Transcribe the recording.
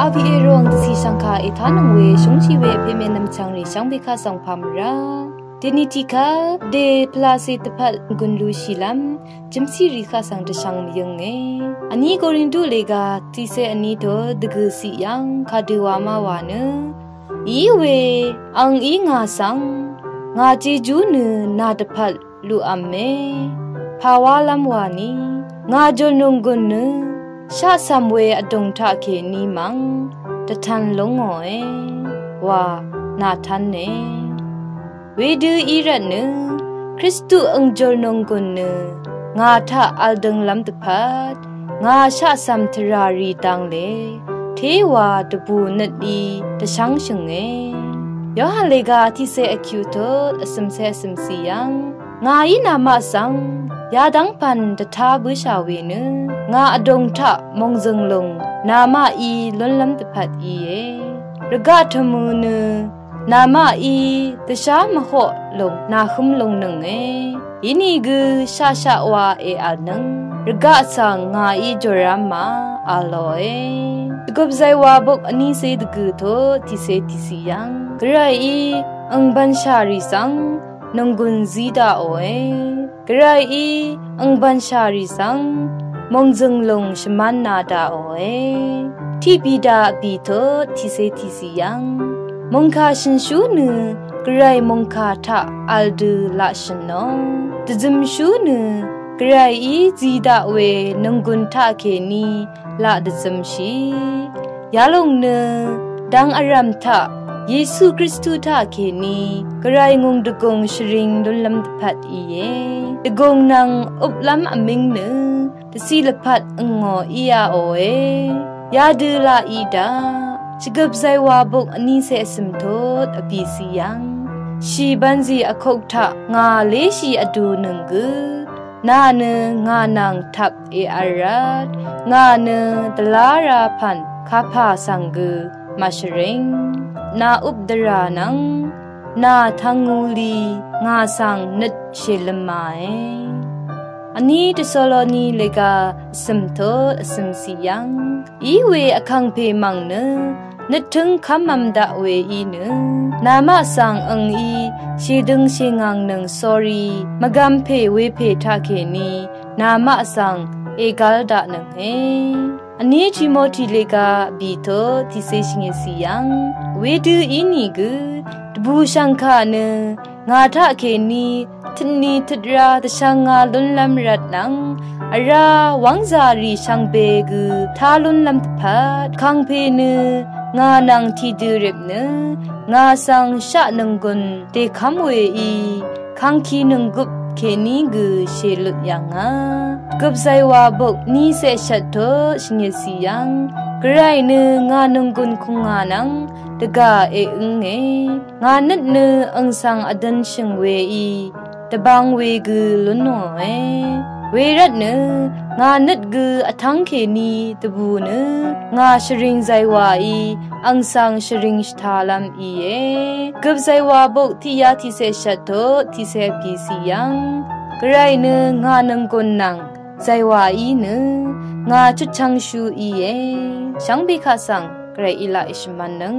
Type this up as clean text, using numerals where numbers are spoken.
RVA รองที่สังคาอิธานังเวชงชีเวเพเมนำจังริช่างเบคาส่งพามราเดนิติกาเดพลาสิตพัดกุนลูชิลัมจิมซีริคาสังตช่างมียงเงอันนี้กอรินดูเลกาที่เซอันนี้โดดกสิยังคาดูวามาวานอีเวอังอีงาสังงาจีจูนนาตพัดลูอัมเมภาวาลัมวานีงาจนงกุนชาสัมเวอดงทาเคนีมังตะทันลงอ๋อยว่านาทันเนเวดูอีรันคริสตุอังจนงกุนงาทาอัลดังลัมตพัดงาชาสัมทรารีตังเลเทวาตบูนัดดีตะชังชงเงยอฮันเลกาที่เซอคิวโตอสมเซสมซียังงาอีนามาสังยาดังพันตะทาบุชาเวเนงาอดงทะมงจึงลงนามาอีล้นลำตะพัดอีเยระกาทมูเนนามาอีตะชามะโหลงนาคุมลงหนึ่งอินีกือชาชาวาเออันนึงระกาสังงาอีจรามมาอาลอยตกบใจวาบกอันนี้เสดกือโตที่เสติสิยังกระไรอีอังบันชาริสังนงกุนซีดาโอกระไรอีอังบันชาริสังมงจึงลงชมันนาดาโอที่บิดาบีโตที่เสติสิยังมงคาชินชูนกระไรมงคาทะอัลดูลาชนอตจิมชูนกระไรอีซีดาเวนงกุนทะเคนีลาดจิมชียาลงเนดังอารัมทะเยซูคริสต์ทาเคนีกระไรงงดกงชริงดลลำตพัดอีเยดกงนางอุบลำอมิงเนตสีลพัดงออียาโอยาดูลาอีดาชกบใจวาบกอันนี้เสสมโทษอภิสิยังชีบันซีอคกทะงาเลชีอดูหนึ่งกนาเนงานางทับเออารัดงาเนตลาราพันคาพาสังกมาชริงนาอุบดรานังนาทังงูลีงาสังนึดเชลมาอันนี้ที่โซโลนีเลกาสมโตสมสียังอีเวอคังเพมังเนนึดถึงคำมัมดาเวอีเนนามาสังอังอีเชดึงเชงังนึง sorry มะกัมเพเวเพทาเคนีนามาสังเอกาลดานังเฮอันนี้ทิโมธีเลกาบีโตที่เซชิงสียังเวดูอีนี่กูตบูชังคาเนงาทะเคนีทนีทดราตชังงาลุนลำรัดนังอาราวังซารีชังเบกูทาลุนลำตพัดคังเพเนงานังที่ดูเร็บเนงาสังชะนังกุนเตคัมเวอีคังคีนังกุบเคนีกูเชลุยังกับใจว่าบกนี้เสชัดโตชิงสียังกระไรเนงานังกุนคงงานังตะกาเออึงงานัดเนอังสังอดันชิงเวอีตะบังเวกูลุนโนเวรัดเนงานัดกูอทังเคนีตะบูเนงาชริงใจว่าอีอังสังชริงสทาลัมอีกับใจว่าบกที่ยาที่เสชัดโตที่เสกีสียังกระไรเนงานังกุนนังใจว่าอีเนงาจุดชังชูอีชังบิคาสังไกรอิลาอิชมันนัง